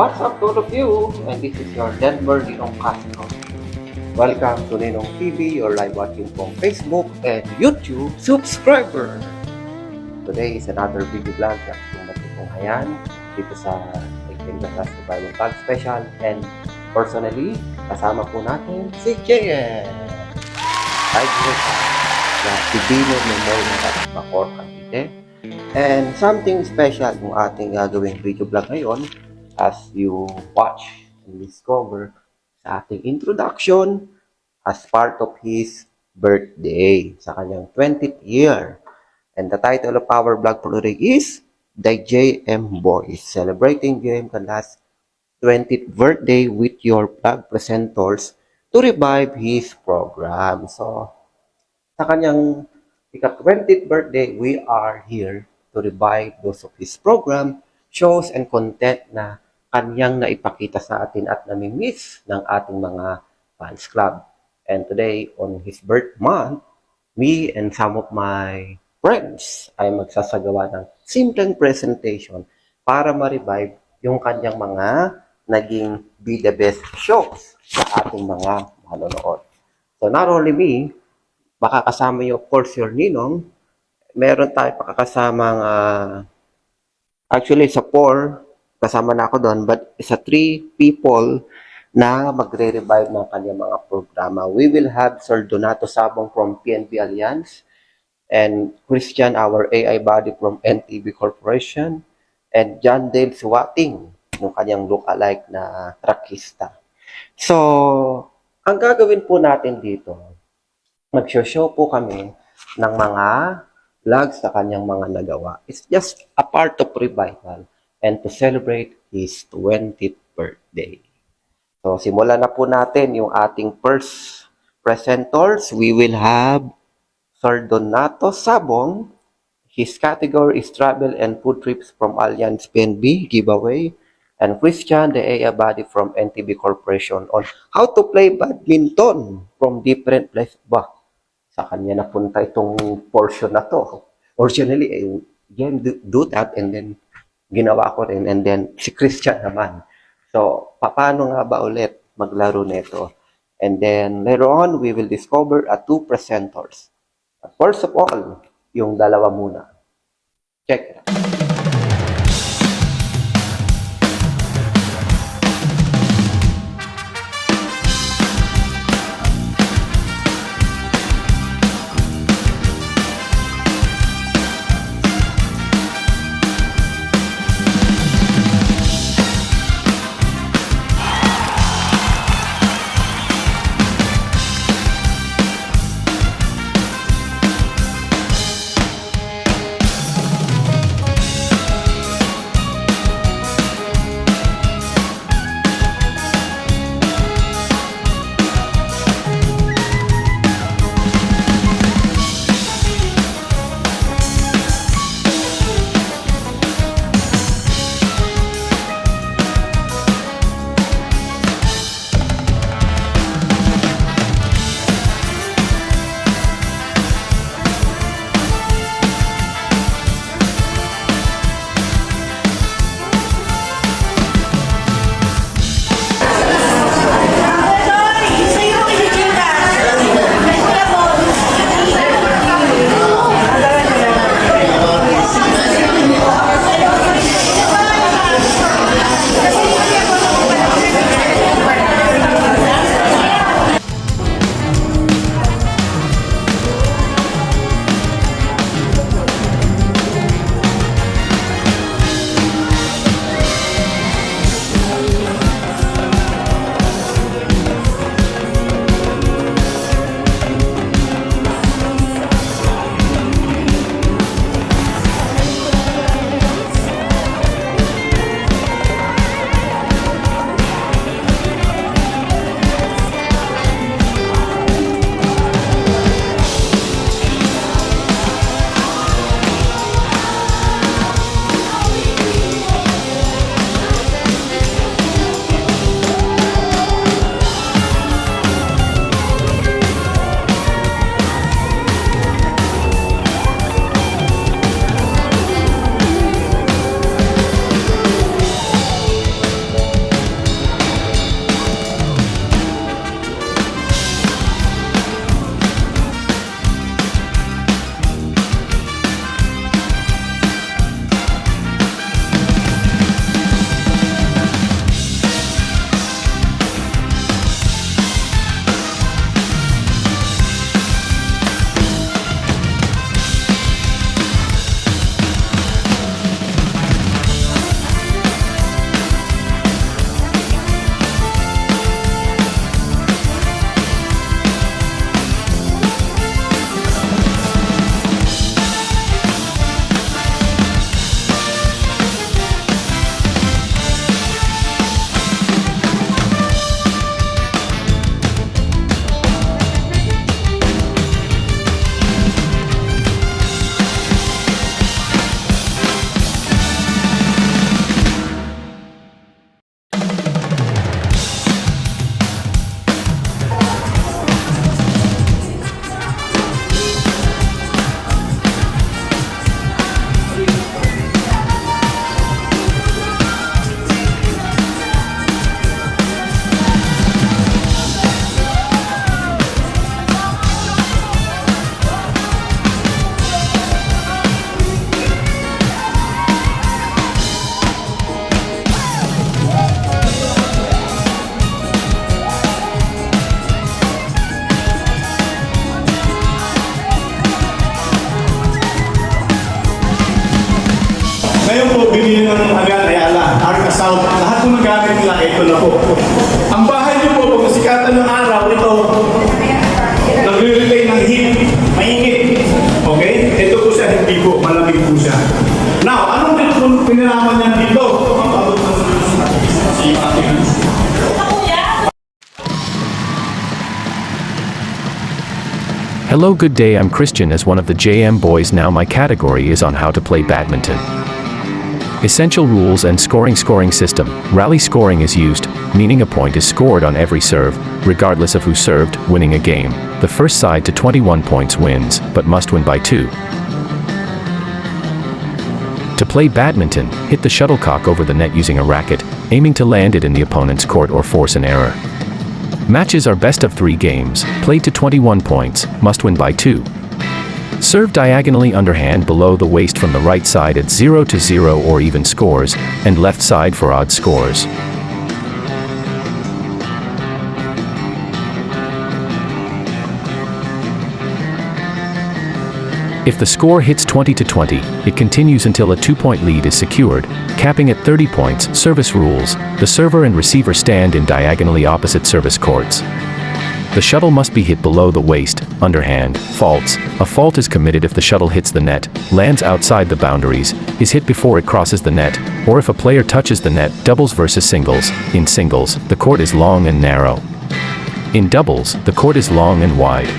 What's up to all of you? And this is your Denver Ninong Castro. Welcome to Ninong TV, your live watching from Facebook and YouTube subscriber. Today is another video vlog na matutunghayan dito sa Nintendo Class Survival Vlog Special. And personally, kasama po natin si JM. Hi, JM. Na Divino Memorial at Bacor, Cavite. And something special yung ating gagawing video vlog ngayon as you watch and discover sa ating introduction as part of his birthday sa kanyang 20th year. And the title of our vlog for today is The JM Boys, celebrating JM Canlas' 20th birthday with your vlog presenters to revive his program. So, sa kanyang ika-20th birthday, we are here to revive those of his program, shows, and content na kanyang naipakita sa atin at nami-miss ng ating mga fans club. And today, on his birth month, me and some of my friends ay magsasagawa ng simpleng presentation para ma-revive yung kanyang mga naging be the best shows sa ating mga manonood. So not only me, makakasama nyo, of course, your ninong. Meron tayo pakakasamang, actually, sa 4, kasama na ako doon, but sa 3 people na magre-revive ng kanyang mga programa. We will have Sir Donato Sabong from PNP Alliance, and Christian, our AI body from NTV Corporation, and John Dale Suwating, yung kanyang look-alike na truckista. So, ang gagawin po natin dito, mag-show po kami ng mga vlogs sa kanyang mga nagawa. It's just a part of revival and to celebrate his 20th birthday. So, simulan na po natin yung ating first presenters. We will have Sir Donato Sabong. His category is Travel and Food Trips from Alliance PNB giveaway. And Christian, the AI body from NTB Corporation on how to play badminton from different places. Sa kanya napunta itong portion na to. Originally, do that and then ginawa ko rin. And then si Christian naman. So, paano nga ba ulit maglaro nito? And then later on, we will discover 2 presenters. But first of all, yung dalawa muna. Check it out. Ngayon po, binili ng Agan Ayala, Arca South, lahat ng gamit nila, ito na po. Ang bahay niyo po, pag nasikatan ng araw, ito, nagre-relay ng heat, mainit. Okay? Ito po siya, hindi po, malamig po siya. Now, anong pinalaman niya dito? Hello, good day. I'm Christian. As one of the JM boys, now my category is on how to play badminton. Essential rules and scoring system. Rally scoring is used, meaning a point is scored on every serve, regardless of who served, winning a game. The first side to 21 points wins, but must win by 2. To play badminton, hit the shuttlecock over the net using a racket, aiming to land it in the opponent's court or force an error. Matches are best of 3 games, played to 21 points, must win by 2. Serve diagonally underhand below the waist from the right side at 0-0 or even scores, and left side for odd scores. If the score hits 20-20, it continues until a 2-point lead is secured, capping at 30 points. Service rules: the server and receiver stand in diagonally opposite service courts. The shuttle must be hit below the waist, underhand. Faults: a fault is committed if the shuttle hits the net, lands outside the boundaries, is hit before it crosses the net, or if a player touches the net. Doubles versus singles. In singles, the court is long and narrow. In doubles, the court is long and wide.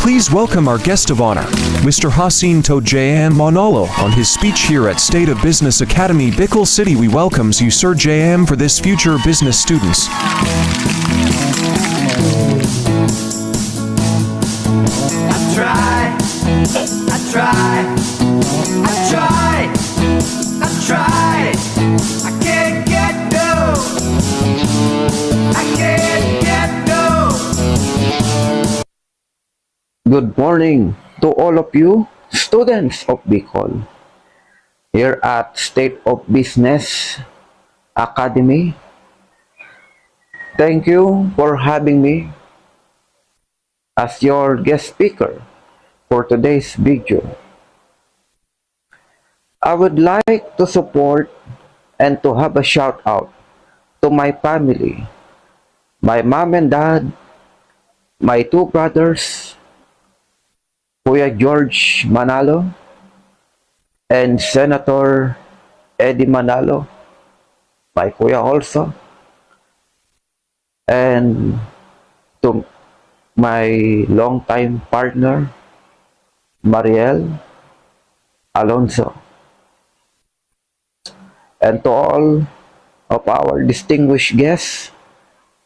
Please welcome our guest of honor, Mr. Hassan J.M. Manalo, on his speech here at State of Business Academy, Bicol City. We welcomes you, Sir J.M., for this future business students. I can't get no. I can't get no. Good morning to all of you, students of Bicol, here at State of Business Academy. Thank you for having me as your guest speaker for today's video. I would like to support and to have a shout out to my family, my mom and dad, my 2 brothers, Kuya George Manalo and Senator Eddie Manalo, my kuya also, and to my longtime partner, Mariel Alonso, and to all of our distinguished guests,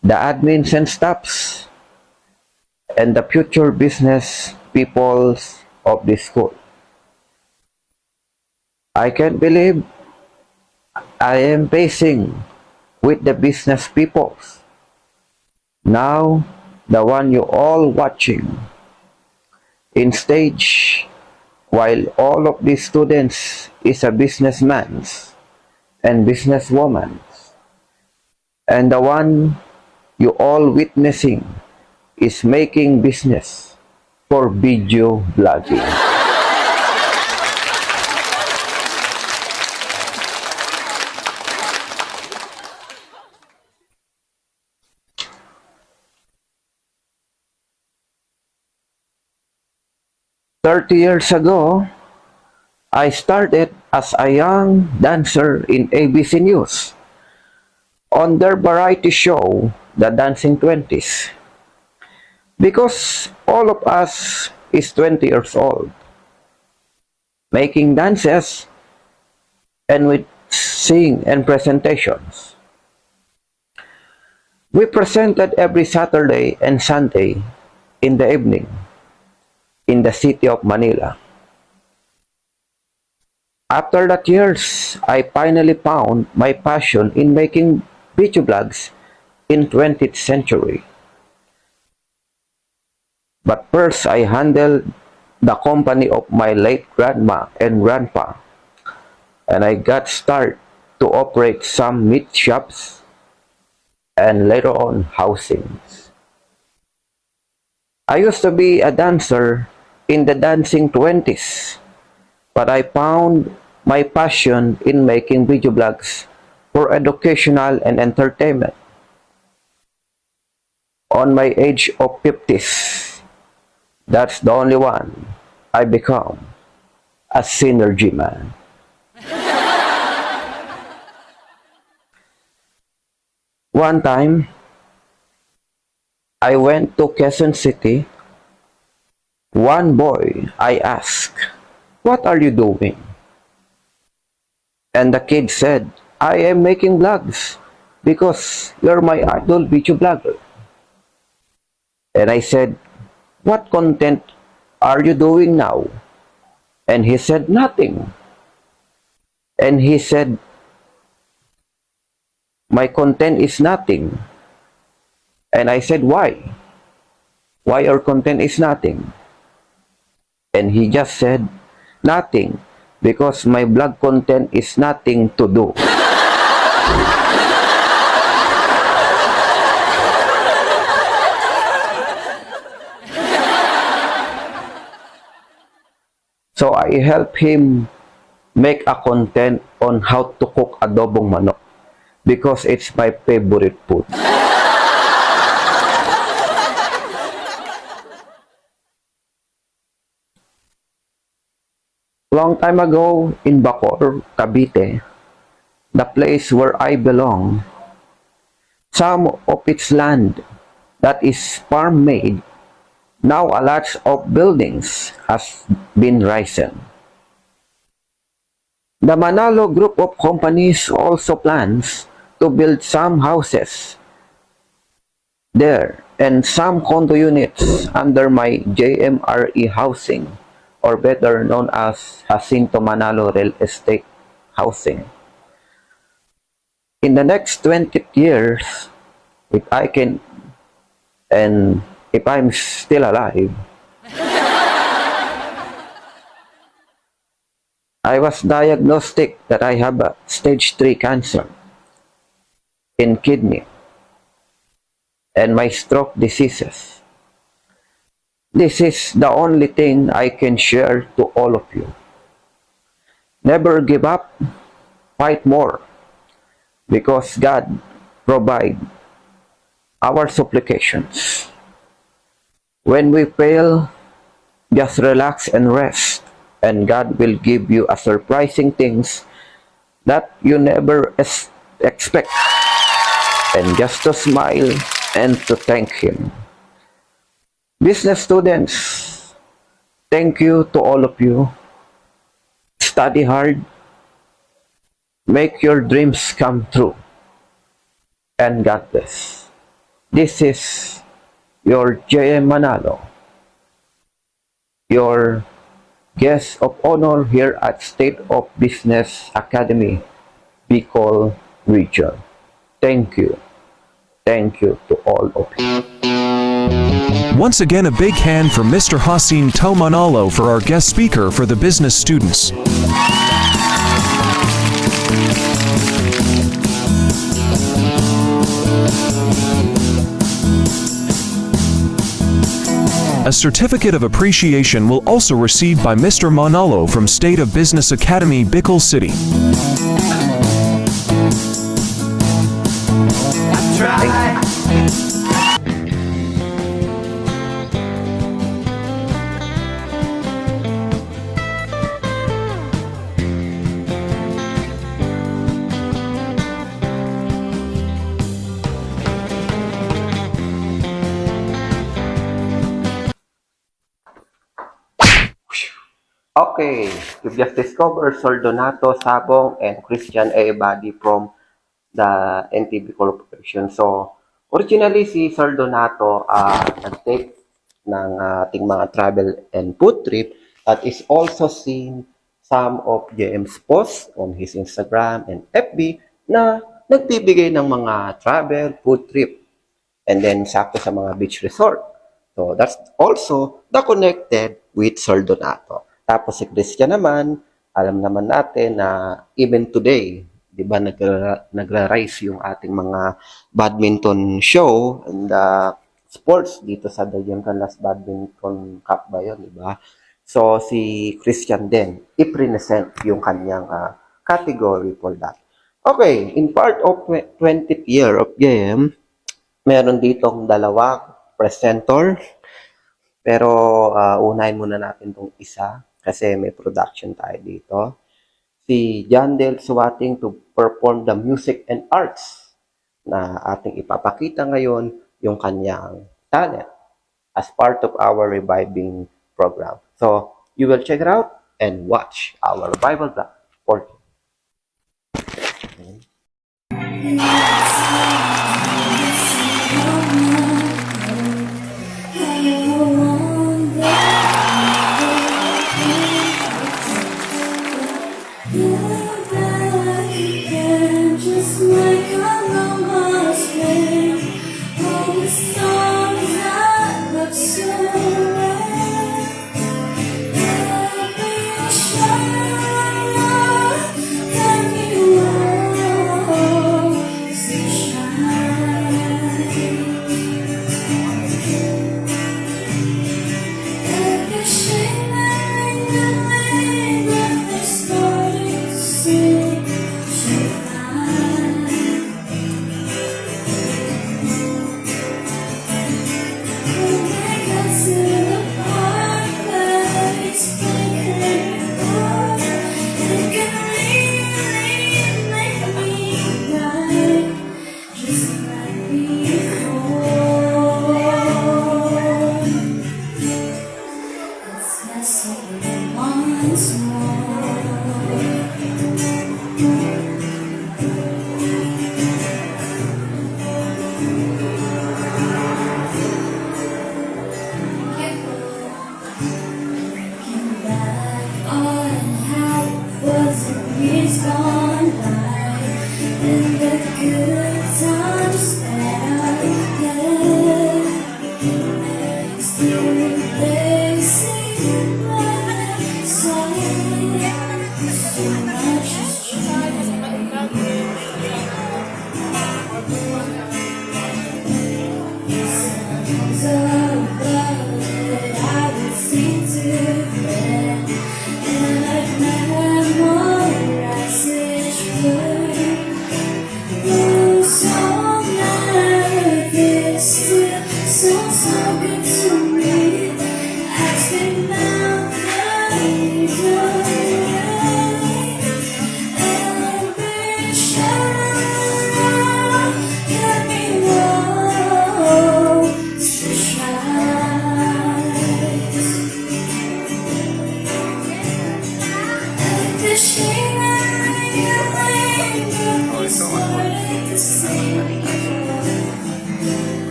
the admins and staffs, and the future business peoples of this school. I can't believe I am facing with the business peoples. Now, the one you all watching in stage, while all of these students is a businessman's and businesswoman's, and the one you all witnessing is making business for video vlogging. "30 years ago, I started as a young dancer in ABC News on their variety show, The Dancing 20s. Because all of us is 20 years old, making dances and with sing and presentations. We presented every Saturday and Sunday in the evening in the city of Manila. After that years, I finally found my passion in making video blogs in 20th century. But first, I handled the company of my late grandma and grandpa, and I got started to operate some meat shops and later on housings. I used to be a dancer in the dancing 20s, but I found my passion in making video blogs for educational and entertainment. On my age of 50s, that's the only one I become a synergy man. One time, I went to Quezon City. One boy, I asked, "What are you doing?" And the kid said, "I am making vlogs because you're my idol video blogger." And I said, "What content are you doing now?" And he said, "Nothing." And he said, "My content is nothing." And I said, "Why? Why your content is nothing?" And he just said, "Nothing, because my blog content is nothing to do." So I help him make a content on how to cook adobong manok because it's my favorite food. Long time ago in Bacoor, Cavite, the place where I belong, some of its land that is farm made, now a lot of buildings has been risen. The Manalo group of companies also plans to build some houses there and some condo units under my JMRE housing, or better known as Jacinto Manalo Real Estate Housing. In the next 20 years, if I can, and if I'm still alive, I was diagnosed that I have a stage 3 cancer in kidney and my stroke diseases. This is the only thing I can share to all of you. Never give up, fight more, because God provide our supplications. When we fail, just relax and rest, and God will give you a surprising things that you never expect. And just to smile and to thank Him. Business students, thank you to all of you. Study hard. Make your dreams come true. And God bless. This is your JM Manalo, your guest of honor here at State of Business Academy, Bicol Region. Thank you. Thank you to all of you. Once again, a big hand for Mr. Jacinto Manalo for our guest speaker for the business students. A certificate of appreciation will also received by Mr. Manalo from State of Business Academy, Bicol City. Try. Okay, you've just discovered Sol Donato Sabong and Christian A. Badi from the NTB Corporation. So, originally si Sol Donato nag-take ng ating mga travel and food trip at is also seen some of JM's posts on his Instagram and FB na nagbibigay ng mga travel, food trip, and then sakto sa mga beach resort. So, that's also the connected with Sir Donato. Tapos si Christian naman, alam naman natin na even today, di ba, nagra-rise yung ating mga badminton show and sports dito sa Dayan Canlas Badminton Cup ba yun, di ba? So, si Christian din, i-present yung kanyang category for that. Okay, in part of 20th year of JM, meron ditong dalawang presenter. Pero unahin muna natin tong isa kasi may production tayo dito. Si John Del Suwating to perform the music and arts na ating ipapakita ngayon yung kanyang talent as part of our reviving program. So, you will check it out and watch our Bible vlog for you. Just like a mama's rain, all the stars that look so red. Every shower, every rose shine. Every shimmering lily that they started to sing. Yes.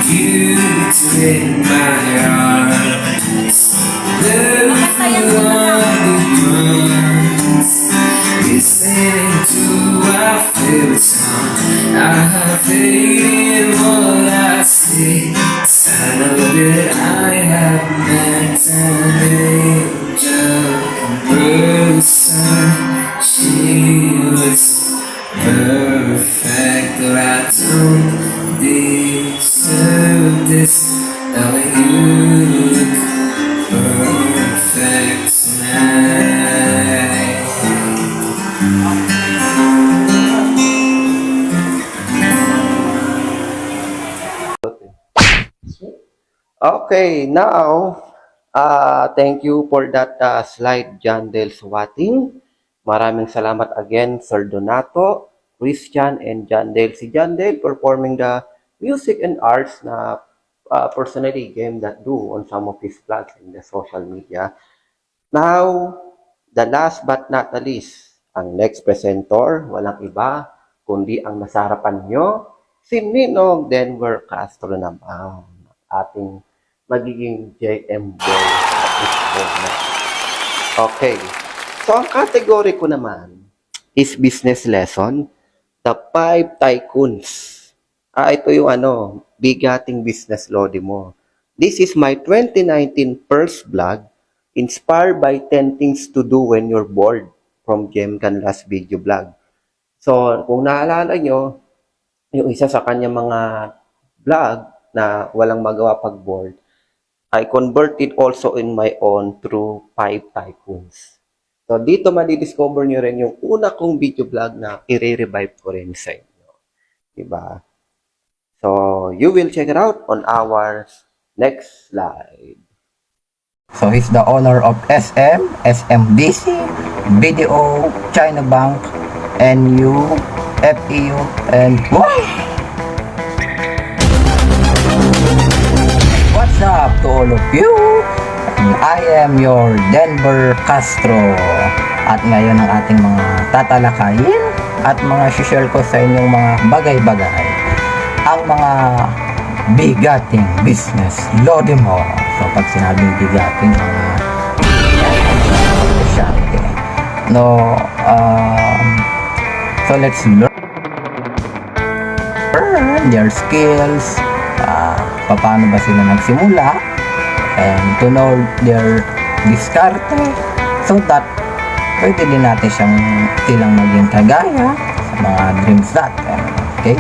You take my arms. Listening to our favorite song. I have faith in what I see. I know that I have met an angel person. She was perfect, but I don't deserve this. Now you look perfect tonight. Okay, now, thank you for that slide, John Del Suwating. Maraming salamat again, Sir Donato, Christian, and John Del. Si John Del performing the music and arts na personally game that do on some of his vlogs in the social media. Now, the last but not the least, ang next presenter, walang iba, kundi ang nasarapan nyo, si Ninong Denver Castro naman, ating magiging JM Boy at this moment. Okay. So, ang category ko naman is business lesson, the 5 tycoons. Ito yung bigating business lodi mo. This is my 2019 first vlog, inspired by 10 things to do when you're bored from Jem Canlas video vlog. So, kung naalala nyo, yung isa sa kanya mga vlog na walang magawa pag bored, I converted also in my own through 5 tycoons. So, dito madidiscover nyo rin yung una kong video vlog na i-revive ko rin sa inyo. Diba? So, you will check it out on our next slide. So he's the owner of SM, SMBC, BDO, China Bank, NU, FEU, and wow! What's up to all of you? I am your Denver Castro. At ngayon ang ating mga tatalakayin at mga share ko sa inyong mga bagay-bagay. Ang mga bigating business lodi mo. So pag sinabing bigating mga masyante. No, so let's learn their skills, paano ba sila nagsimula, and to know their diskarte, so that pwede din natin silang maging kagaya sa mga dreams natin. Okay?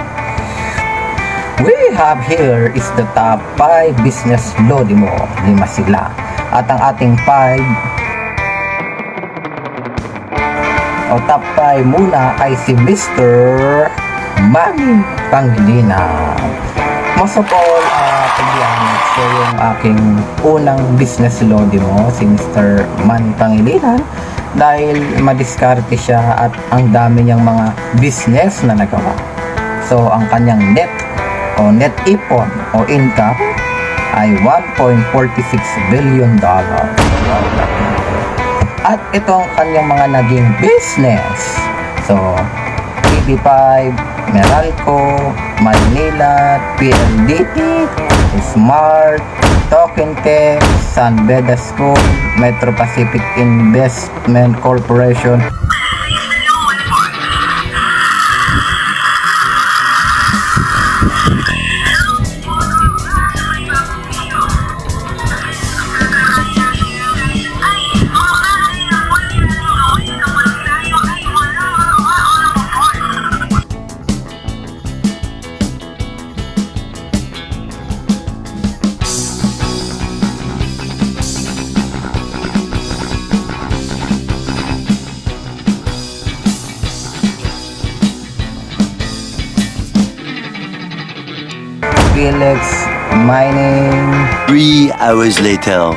We have here is the top 5 business lodi mo. 5 sila. At ang ating 5 o top 5 muna ay si Mr. Manny Pangilinan. Most of all, to be honest, so yung aking unang business lodi mo, si Mr. Manny Pangilinan, dahil madiskarte siya at ang dami niyang mga business na nagawa. So, ang kanyang net ipon o income ay $1.46 billion. At ito ang kanyang mga naging business. So, TV5, Meralco, Maynila, PLDT, Smart, Token Tech, San Beda School, Metro Pacific Investment Corporation. Felix Mining. 3 hours later.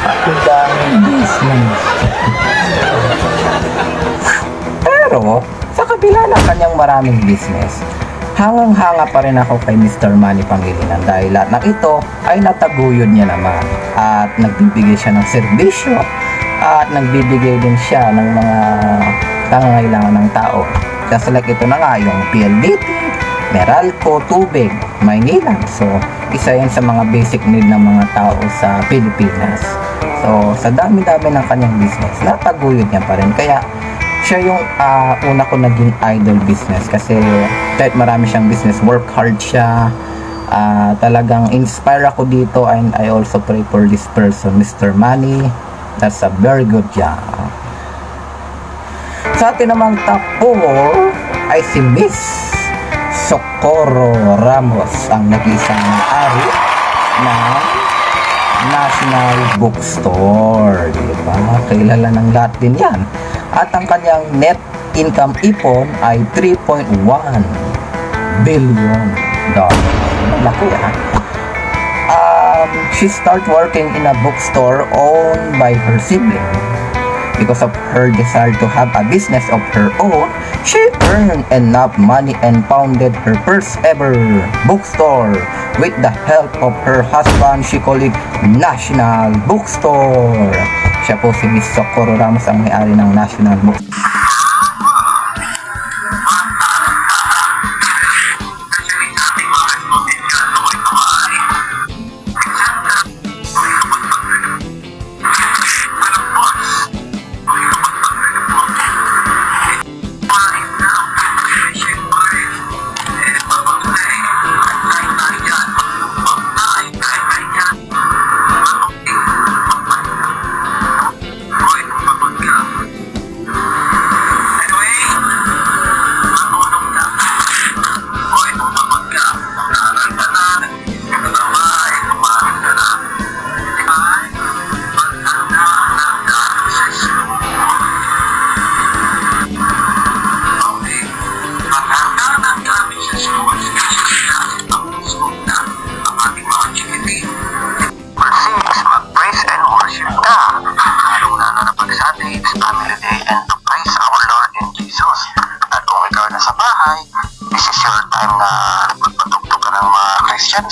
Ang daming business. Pero, sa kabila ng kanyang maraming business, hangang-hanga pa rin ako kay Mr. Manny Pangilinan dahil lahat ng ito ay nataguyod niya naman at nagbibigay siya ng serbisyo at nagbibigay din siya ng mga pangangailangan ng tao. Kasi like ito na nga yung PLDT, Meralco, tubig, Maynila. So, isa yan sa mga basic need ng mga tao sa Pilipinas. So, sa dami-dami ng kanyang business, napaguyod niya pa rin. Kaya, siya yung una ko naging idol business kasi kahit marami siyang business, work hard siya. Talagang inspire ako dito, and I also pray for this person, Mr. Manny. That's a very good job. Sa atin namang top 4 ay si Miss Socorro Ramos, ang nag-iisang may-ari ng National Bookstore. Diba? Kilala ng lahat din yan. At ang kanyang net income ipon ay 3.1 billion dollars. Malaki she started working in a bookstore owned by her sibling. Because of her desire to have a business of her own, she earned enough money and founded her first ever bookstore. With the help of her husband, she called it National Bookstore. Siya po si Miss Socorro Ramos, ang may-ari ng National Bookstore.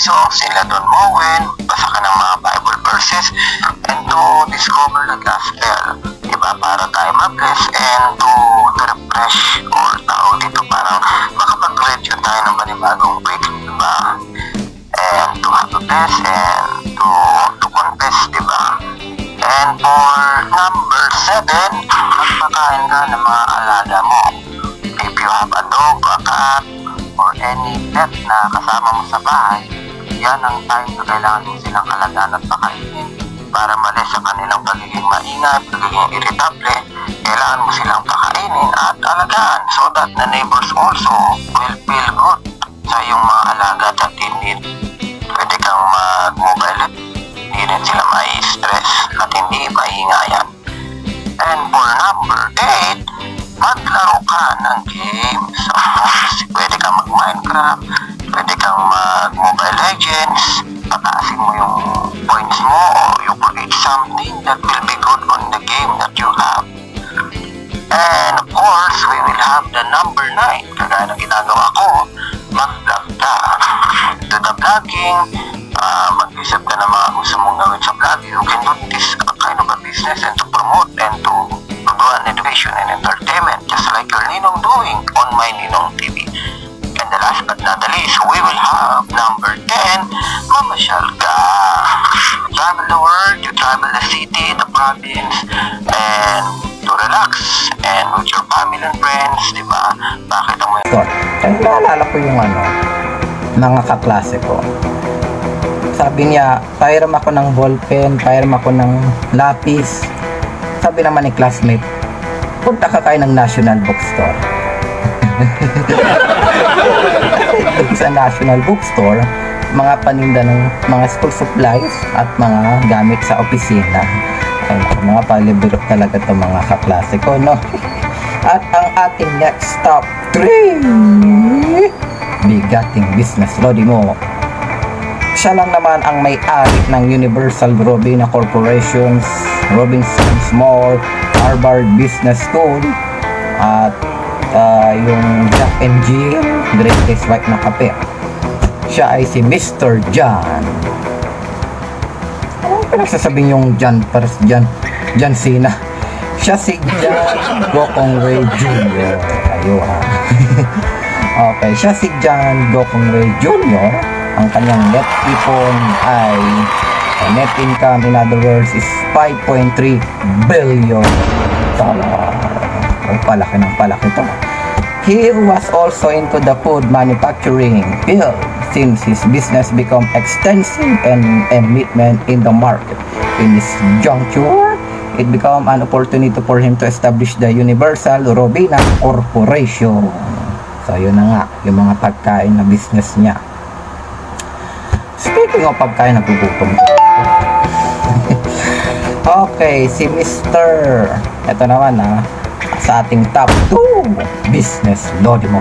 songs, sila Don Moen, basa ka ng mga Bible verses, and to discover the gospel, diba? Para tayo ma-bless and to refresh or tao dito, parang makapag-radio tayo ng panibagong week, diba? And to have a bless and to confess, diba? And for number 7, magpakain ka ng mga alaga mo. If you have a dog, a cat, or any pet na kasama mo sa bahay, yan ang time na kailangan mo silang alagaan at pakainin para malis sa kanilang pagiging maingay, pagiging irritable. Kailangan mo silang pakainin at alagaan so that the neighbors also will feel good sa iyong mga alaga at hindi pwede kang mag-mobile at hindi rin sila mai-stress at hindi maingayan. And for number 8, maglaro ka ng games. Of course, pwede kang mag-Minecraft, pwede kang mag-Mobile Legends, pataasin mo yung points mo, or you create something that will be good on the game that you have. And of course, we will have the number 9. Kagaya ng ginagawa ko, mag-vlog ka. To the vlogging, mag-isip ka ng mga gusto mong gawin sa vlog. You can do this kind of a business and to promote and to do an education and entertainment, just like your Ninong doing on my Ninong TV. And the last but not the least, we will have number 10, mamasyal ka. You travel the world, you travel the city, the province, and to relax and with your family and friends, di ba? Bakit mo yun? Kaya naalala ko yung mga kaklase ko. Sabi niya, pairam ako ng ballpen, pairam ako ng lapis. Sabi naman ni classmate, punta ka kayo ng National Bookstore. Sa National Bookstore, mga paninda ng mga school supplies at mga gamit sa opisina. Ay, mga palibiro talaga itong mga kaklase ko, no? At ang ating next top 3, bigating business lodi mo. Siya lang naman ang may-ari ng Universal Robina Corporations, Robinsons Mall, Harvard Business School, at yung Jack and Jill Greatest White na kape. Siya ay si Mr. John. Ano pinagsasabihin yung John Cena? Siya si John Gokong Ray Jr. Ayo Okay, siya si John Gokongwei Jr. Ang kanyang net ipon ay net income, in other words, is 5.3 billion dollar. Oh, palaki ng palaki to. He was also into the food manufacturing field since his business become extensive and commitment in the market. In this juncture, it became an opportunity for him to establish the Universal Robina Corporation. So, yun na nga, yung mga pagkain na business niya. Speaking of pagkain, nagugutom ko. Okay, si Mr. Ito naman sa ating top 2 business lodi mo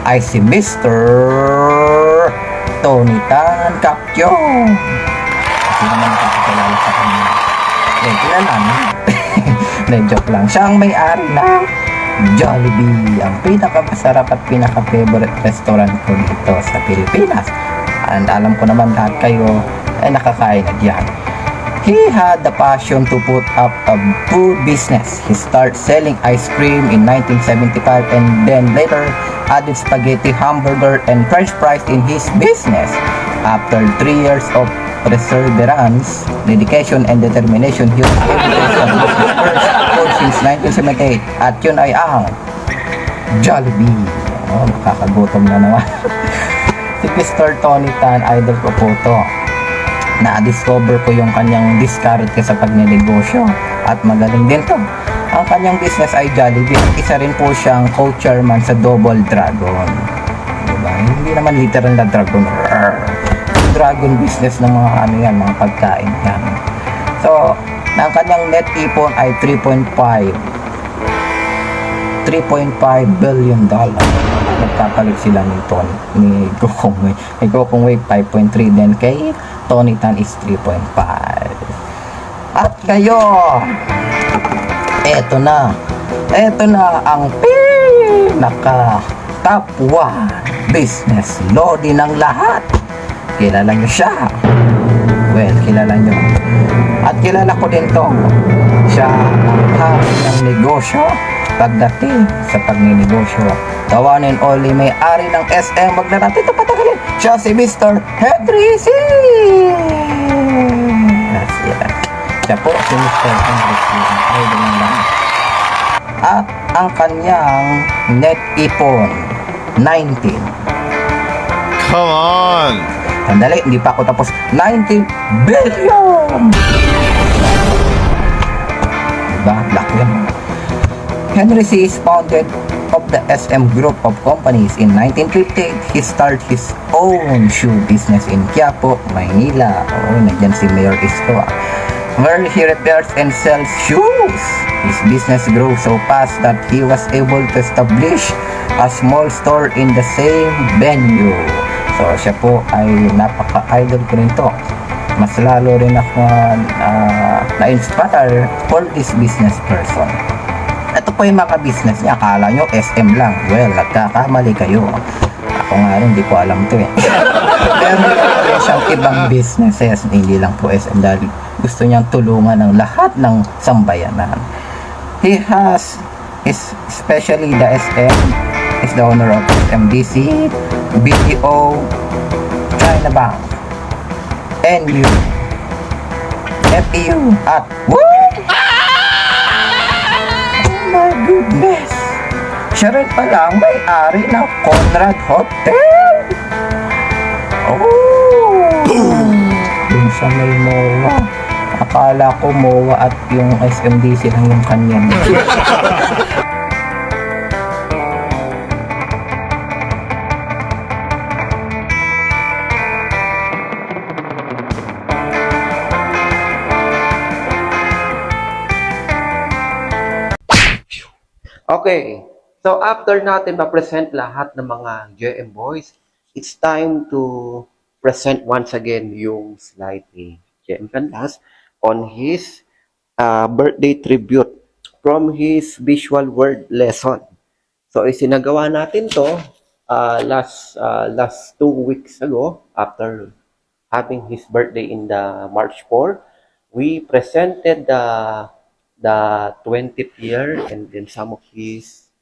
ay si Mr. Tony Tan Capcio. Kasi naman nakakilala sa kanya. Kilala na. Na-joke lang. Siya ang may-ari ng Jollibee, ang pinakamasarap at pinaka-favorite restaurant ko dito sa Pilipinas. And alam ko naman lahat kayo ay nakakain na diyan. He had the passion to put up a food business. He started selling ice cream in 1975 and then later added spaghetti, hamburger, and french fries in his business. After 3 years of perseverance, dedication, and determination, he was able to establish his first food since 1978. At yun ay ang Jollibee. Oh, nakakagutom na naman. Si Mr. Tony Tan, idol ko po to. Na-discover ko yung kanyang diskarte sa pagnenegosyo at magaling din to. Ang kanyang business ay Jollibee at isa rin po siyang co-chairman sa Double Dragon. Diba? Hindi naman literal na dragon. Dragon business ng mga ano yan, mga pagkain yan. So, ang kanyang net ipon ay 3.5 billion dollar. Nagkakalit sila nito ni Gokongwei. Ni Gokongwei 5.3, then kay Tony Tan is 3.5. At ngayon, eto na ang pinaka top 1 business lodi ng lahat. Kilala nyo siya. Well, kilala nyo. At kilala ko din to. Siya ang hari ng negosyo pagdating sa pagninegosyo. The one and only may-ari ng SM. Wag na natin ito patagalin. Siya si Mr. Henry C. That's it. Siya po si Mr. Henry C. Idol ng lahat. At ang kanyang net ipon, 19. Come on! Sandali, hindi pa ako tapos. 19 billion! Diba? Laki yan. Henry C. is founded of the SM Group of Companies. In 1958, he started his own shoe business in Quiapo, Maynila. Oh, nandiyan si Mayor Isko. Where he repairs and sells shoes. His business grew so fast that he was able to establish a small store in the same venue. So, siya po ay napaka-idol ko rin to. Mas lalo rin ako na-inspire for this business person. Ito po yung mga business niya. Akala nyo SM lang. Well, nagkakamali kayo. Ako nga rin, hindi ko alam to eh. Pero meron siyang ibang businesses. Hindi lang po SM dahil gusto niyang tulungan ng lahat ng sambayanan. He has, especially the SM, is the owner of SMDC, BPO, China Bank, NU, FEU, at my goodness! Siya rin pala ang may-ari ng Conrad Hotel! Oh! Yung sa may MOA. Akala ko MOA at yung SMDC lang yung kanya. Okay, so after natin ma-present lahat ng mga JM Boys, it's time to present once again yung slide ni JM Canlas on his birthday tribute from his visual word lesson. So isinagawa natin to last 2 weeks ago after having his birthday in the March 4. We presented the 20th year and then some of his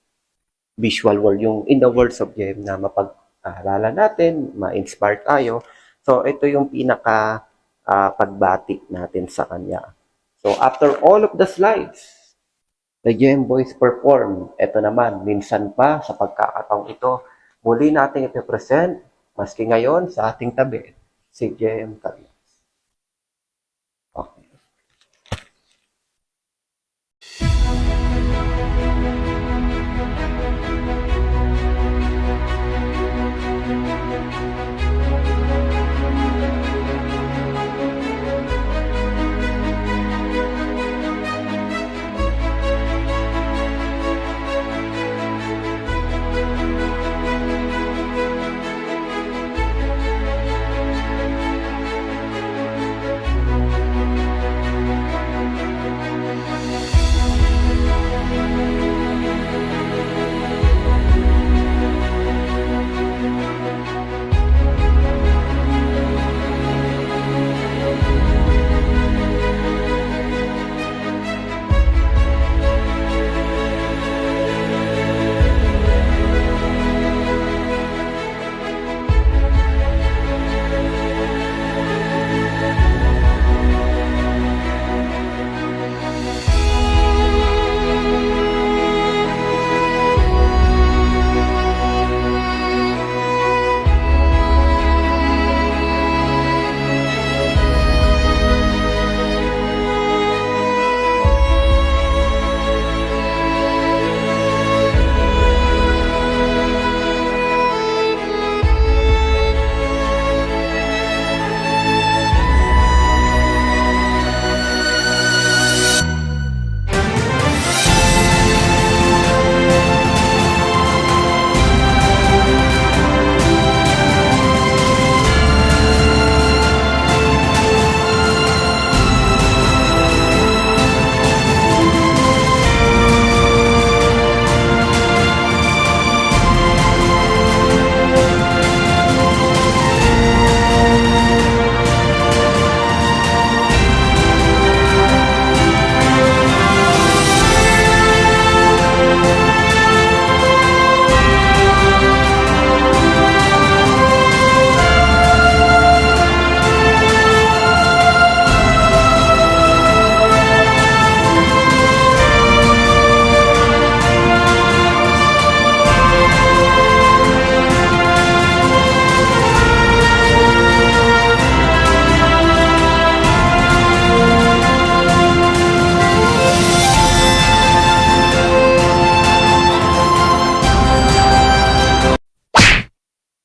visual world, yung in the words of Jem na mapag-aralan natin, ma-inspire tayo. So, ito yung pinaka pagbati natin sa kanya. So, after all of the slides, the Jem Boys perform. Ito naman, minsan pa sa pagkakataong ito, muli natin ipipresent, maski ngayon sa ating tabi, si Jem Cabias. Okay.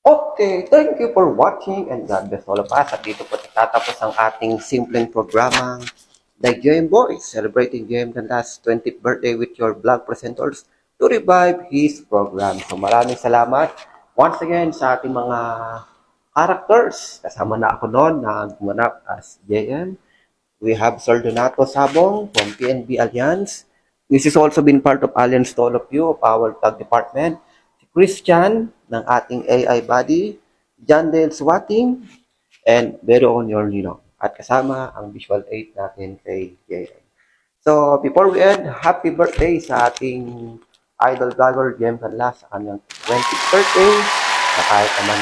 Okay, thank you for watching and God bless all of us. At dito po tatapos ang ating simpleng programang The Jem Boys, celebrating Jem Candas' 20th birthday with your vlog presenters to revive his program. So maraming salamat once again sa ating mga characters. Kasama na ako noon na gumanap as JM. We have Sir Donato Sabong from PNB Alliance. This has also been part of Alliance to all of you of our tag department. Si Christian ng ating AI body, John Dale Swating, and very own your Nino. At kasama ang visual aid natin kay JM. So, before we end, happy birthday sa ating idol vlogger, Jem Canlas, sa kanyang 20th birthday. Na kahit naman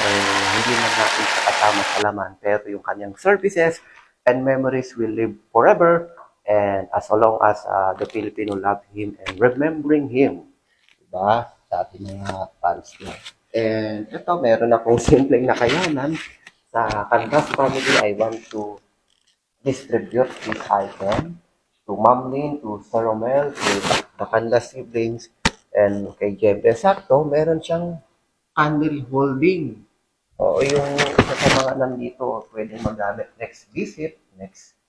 hindi na natin siya kasama sa laman, pero yung kanyang services and memories will live forever. And as long as the Filipino love him and remembering him. Diba? Sa ating mga fans niya. And ito, meron akong simpleng nakayanan sa Candas family. I want to distribute this item to Ma'am Lynn, to Sir Romel, to the Candas siblings, and kay Jem. Sakto, meron siyang candle holding. O yung isa sa mga nandito, pwedeng magamit next visit, next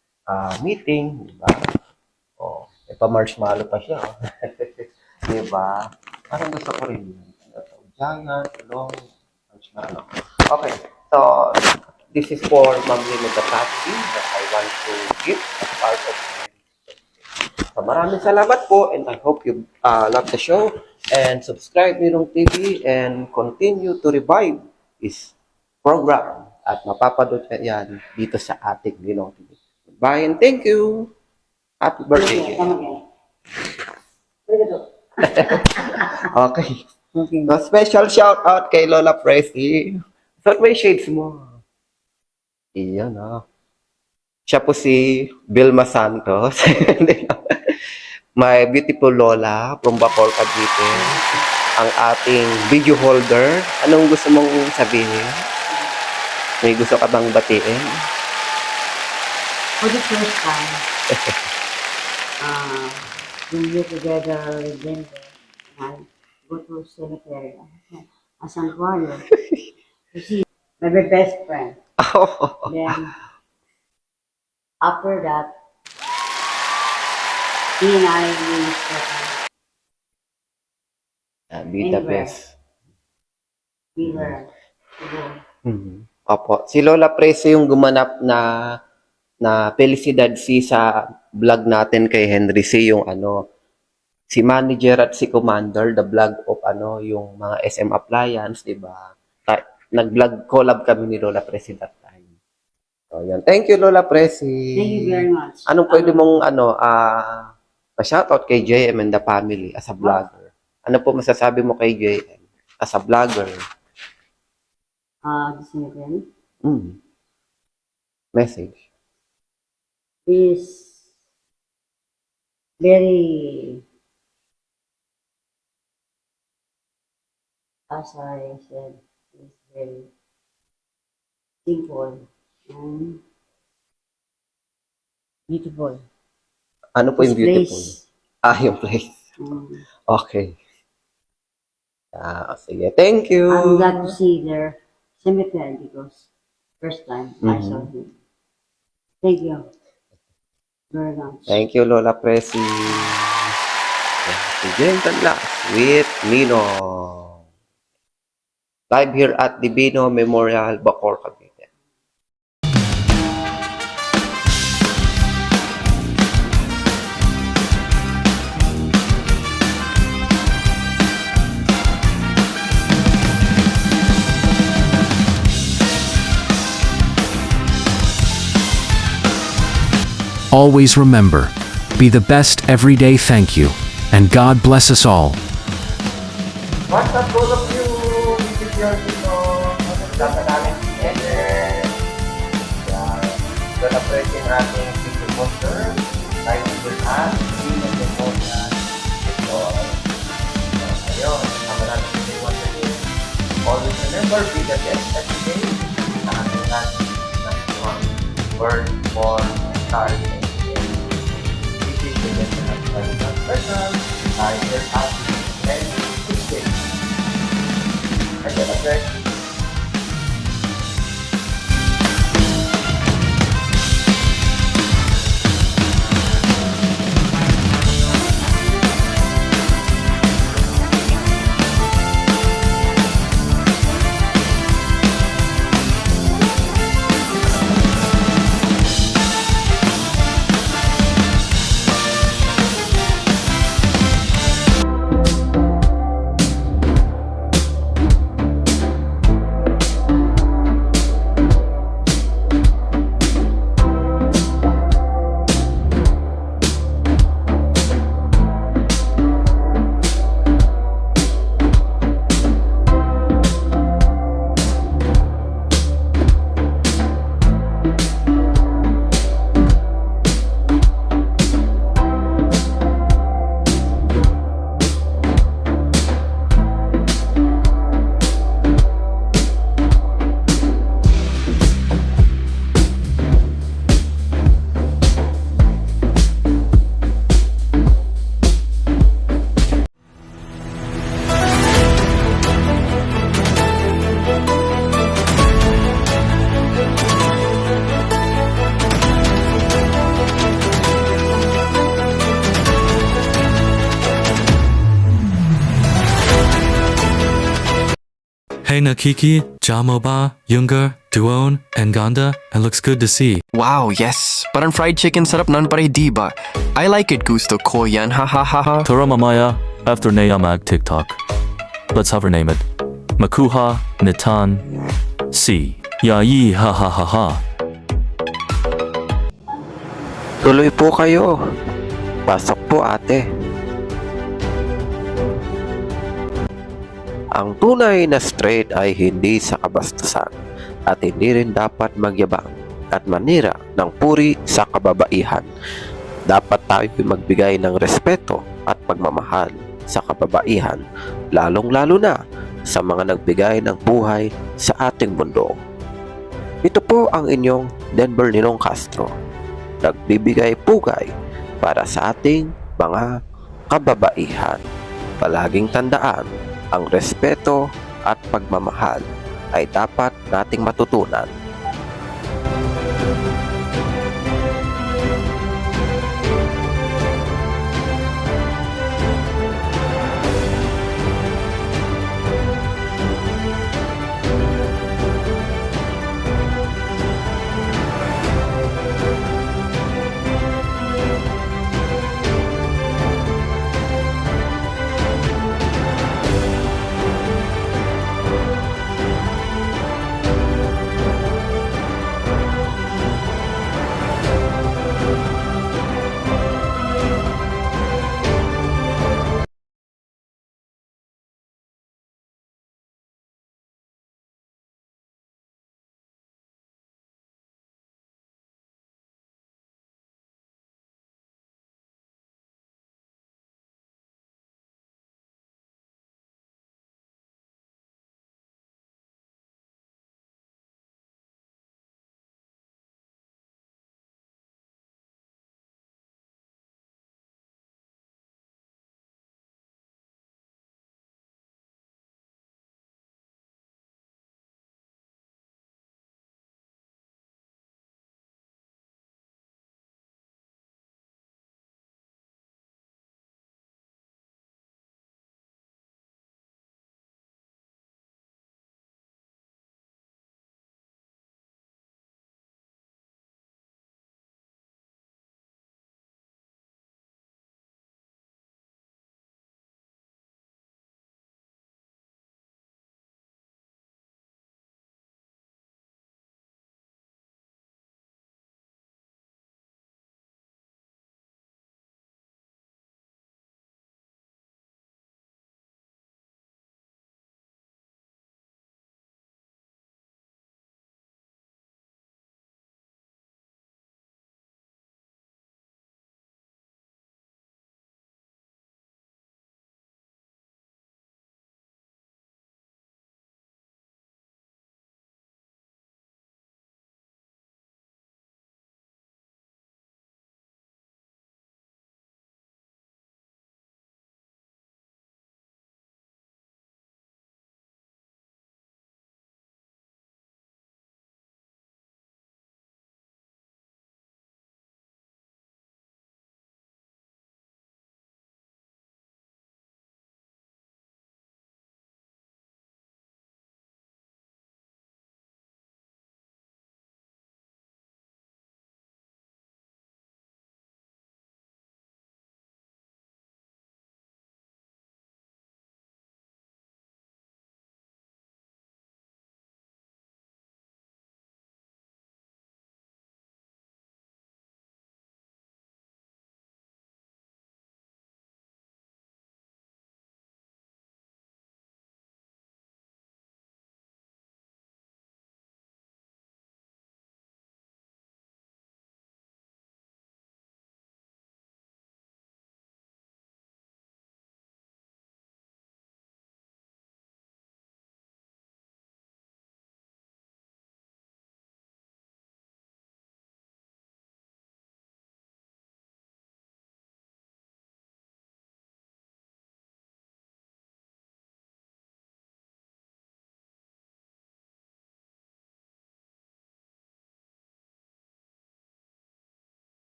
meeting, diba? O, ipa-marshmallow pa siya. Diba? Parang gusto ko rin yun. Giant, long, marshmallow. Okay, so this is for Ma'am Lynn of the Taxi that I want to give as part of my. So maraming salamat po and I hope you love the show and subscribe Ninong TV and continue to revive this program at mapapanood yan dito sa ating Ninong TV. Bye and thank you. Happy birthday. Okay. Okay. So, special shout out kay Lola Presi. So, may shades mo. Iyan Siya po si Vilma Santos. My beautiful Lola from Bacor, Cavite. Ang ating video holder. Anong gusto mong sabihin? May gusto ka bang batiin? For the first time, we were together with Linda. And I go to cemetery, a sanctuary. You see, my best friend. Then, after that, he and I really started. Be the Anywhere. best. We were to go. Opo. Si Lola Presi yung gumanap na Felicidad C sa vlog natin kay Henry C. Yung si manager at si commander, the vlog of yung mga SM appliance, di ba? Nag-vlog collab kami ni Lola Presi that time. So, yan. Thank you, Lola Presi. Thank you very much. Anong pwede mong pa-shoutout kay JM and the family as a vlogger? Ano po masasabi mo kay JM as a vlogger? The cemetery Message. is very, as I said, is very simple and beautiful. Ano po yung This beautiful? place, Yung place. um, Okay. Sige. Thank you. I'm glad to see their cemetery because first time I saw him. Thank you very much. Thank you, Lola Presi. Si Jensen Last with Nino. Live here at Divino Memorial, Bacor, Cavite. Always remember, be the best every day. Thank you. And God bless us all. What's up, all of you? This is your Nino. Kasama namin si Eden. Lola Presi ang ating video poster. Live here at Divino Memorial. So, ayun. Kasama namin si once again. Always remember, be the best every day. Sa ating natin na word for stars. This is the best of person. Live here at and Tuesday. And then again. Hey Nakiki, Jamoba, Younger, Duone, and Ganda, it looks good to see. Wow, yes. Parang fried chicken sarap nun pare diba? I like it gusto ko yan, ha ha ha ha. Tara mamaya, after Nayamag TikTok. Let's hover name it. Makuha, Nitan, C. Yayi ha ha ha ha. Tuloy po kayo. Pasok po ate. Ang tunay na straight ay hindi sa kabastusan at hindi rin dapat magyabang at manira ng puri sa kababaihan. Dapat tayo magbigay ng respeto at pagmamahal sa kababaihan, lalong-lalo na sa mga nagbigay ng buhay sa ating mundo. Ito po ang inyong Denver Ninong Castro, nagbibigay pugay para sa ating mga kababaihan. Palaging tandaan, ang respeto at pagmamahal ay dapat nating matutunan